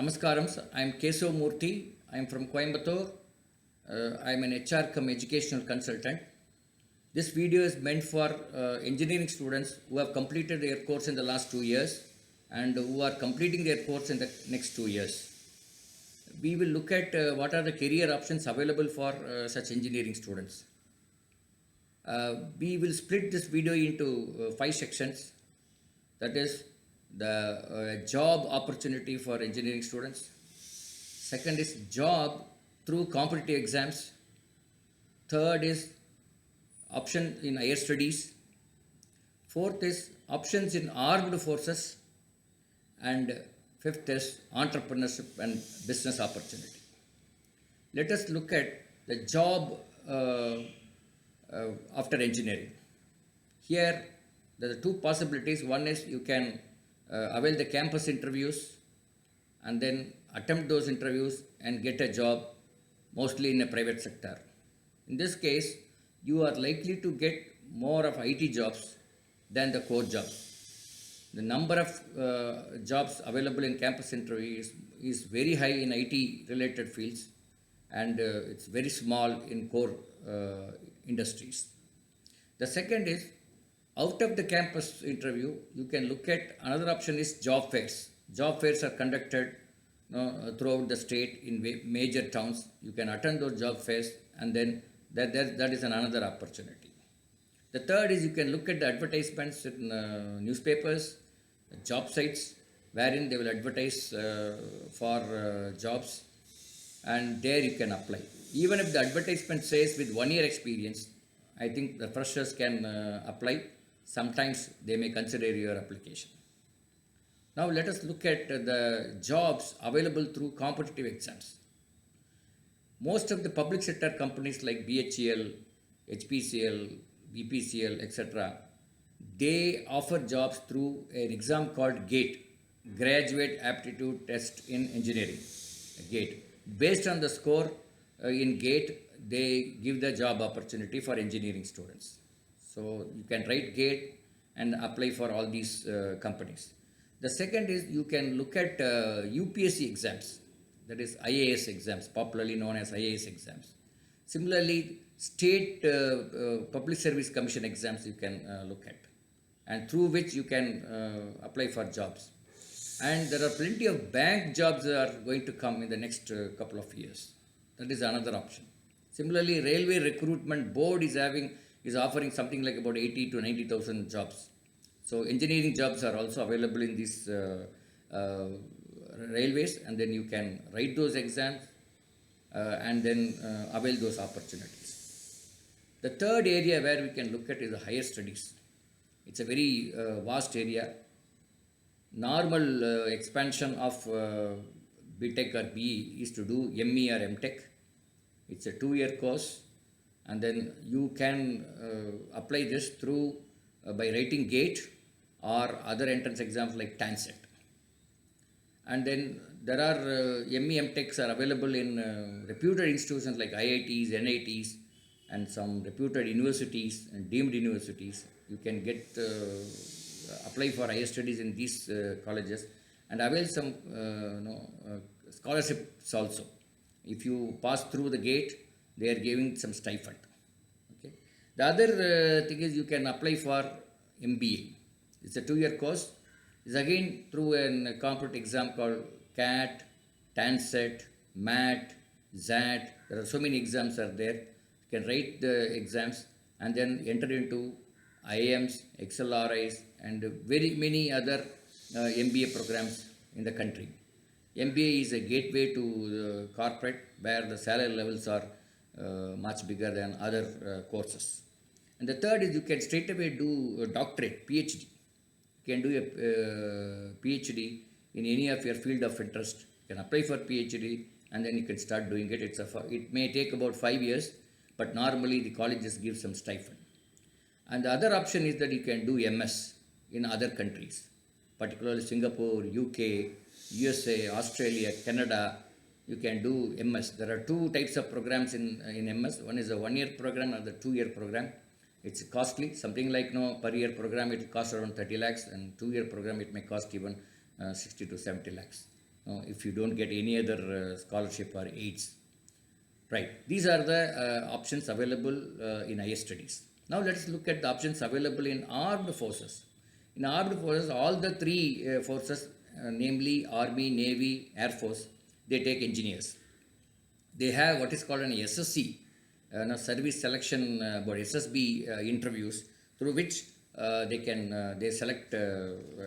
Namaskaram. I am Kesav Murthy. I am from Coimbatore. I am an HR cum educational consultant. This video is meant for engineering students who have completed their course in the last 2 years and who are completing their course in the next 2 years. We will look at what are the career options available for such engineering students. We will split this video into 5 sections. That is the job opportunity for engineering students. Second is job through competitive exams. Third is option in higher studies. Fourth is options in armed forces. And fifth is entrepreneurship and business opportunity. Let us look at the job after engineering. Here, there are two possibilities. One is you can avail the campus interviews and then attempt those interviews and get a job, mostly in a private sector. In this case, you are likely to get more of IT jobs than the core jobs. The number of jobs available in campus interviews is very high in IT related fields, and it's very small in core industries. The second is, out of the campus interview, you can look at another option is job fairs. Job fairs are conducted throughout the state in major towns. You can attend those job fairs, and then that is another opportunity. The third is you can look at the advertisements in newspapers, job sites, wherein they will advertise for jobs, and there you can apply. Even if the advertisement says with 1 year experience, I think the freshers can apply. Sometimes they may consider your application. Now let us look at the jobs available through competitive exams. Most of the public sector companies like BHEL, HPCL, BPCL, etc., they offer jobs through an exam called GATE, Graduate Aptitude Test in Engineering, GATE. Based on the score in GATE, they give the job opportunity for engineering students. So you can write GATE and apply for all these companies. The second is you can look at UPSC exams, that is IAS exams, popularly known as IAS exams. Similarly, state public service commission exams you can look at, and through which you can apply for jobs. And there are plenty of bank jobs that are going to come in the next couple of years. That is another option. Similarly, Railway Recruitment Board is offering something like about 80 to 90,000 jobs. So engineering jobs are also available in these railways, and then you can write those exams and then avail those opportunities. The third area where we can look at is the higher studies. It's a very vast area. Normal expansion of BTech or BE is to do ME or MTech. It's a 2-year course, and then you can apply this through by writing GATE or other entrance exams like TANSET. And then there are ME MTechs are available in reputed institutions like IITs, NITs, and some reputed universities and deemed universities. You can get apply for higher studies in these colleges and avail some scholarships also. If you pass through the GATE, they are giving some stipend. Okay. The other thing is you can apply for MBA. It's a 2-year course. It's again through a competitive exam called CAT, TANSET, MAT, ZAT. There are so many exams are there. You can write the exams and then enter into IIMs, XLRIs, and very many other MBA programs in the country. MBA is a gateway to corporate where the salary levels are much bigger than other courses. And the third is you can straight away do a doctorate, PhD. You can do a PhD in any of your field of interest. You can apply for PhD and then you can start doing it. It may take about 5 years, but normally the colleges give some stipend. And the other option is that you can do MS in other countries, particularly Singapore, UK, USA, Australia, Canada. You can do MS. There are 2 types of programs in MS. One is a 1-year program and the 2-year program. It's costly, something like per year program it costs around 30 lakhs, and 2-year program it may cost even 60 to 70 lakhs. if you don't get any other scholarship or aids. Right. These are the options available in higher studies. Now let us look at the options available in armed forces. In armed forces, all the three forces, namely Army, Navy, Air Force, they take engineers. They have what is called an SSC, Service Selection Board, SSB interviews, through which they select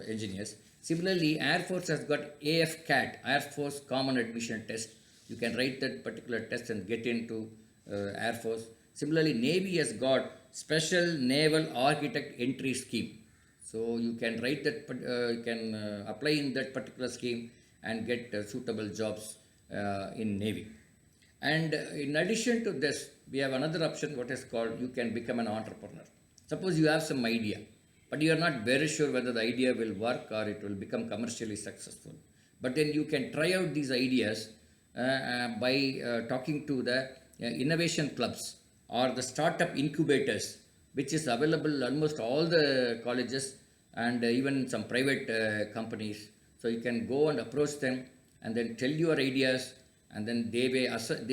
engineers. Similarly, Air Force has got AFCAT, Air Force Common Admission Test. You can write that particular test and get into Air Force. Similarly, Navy has got Special Naval Architect Entry Scheme. So you can write that, you can apply in that particular scheme and get suitable jobs in Navy. And in addition to this, we have another option, what is called you can become an entrepreneur. Suppose you have some idea, but you are not very sure whether the idea will work or it will become commercially successful. But then you can try out these ideas by talking to the innovation clubs or the startup incubators, which is available almost all the colleges and even some private companies. So you can go and approach them and then tell your ideas, and then they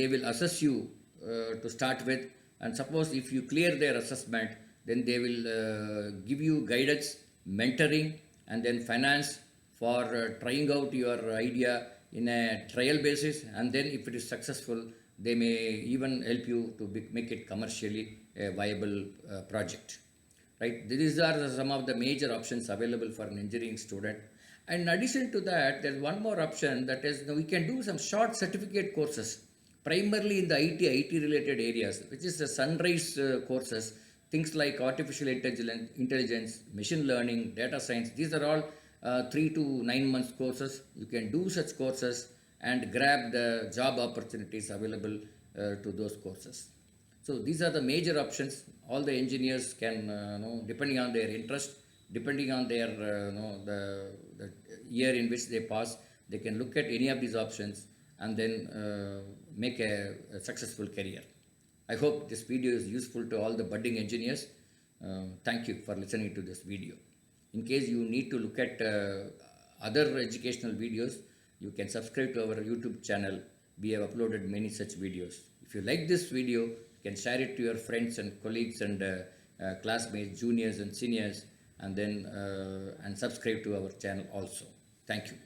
will assess you to start with. And suppose if you clear their assessment, then they will give you guidance, mentoring, and then finance for trying out your idea in a trial basis. And then if it is successful, they may even help you to make it commercially a viable project. Right? These are some of the major options available for an engineering student. And in addition to that, there's one more option, that is, we can do some short certificate courses, primarily in the IT related areas, which is the sunrise courses, things like artificial intelligence, machine learning, data science. These are all 3 to 9 months courses. You can do such courses and grab the job opportunities available to those courses. So these are the major options. All the engineers can, depending on their interest, depending on their the year in which they pass, they can look at any of these options and then make a successful career. I hope this video is useful to all the budding engineers. Thank you for listening to this video. In case you need to look at other educational videos, you can subscribe to our YouTube channel. We have uploaded many such videos. If you like this video, you can share it to your friends and colleagues and classmates, juniors and seniors, and then and subscribe to our channel also. Thank you.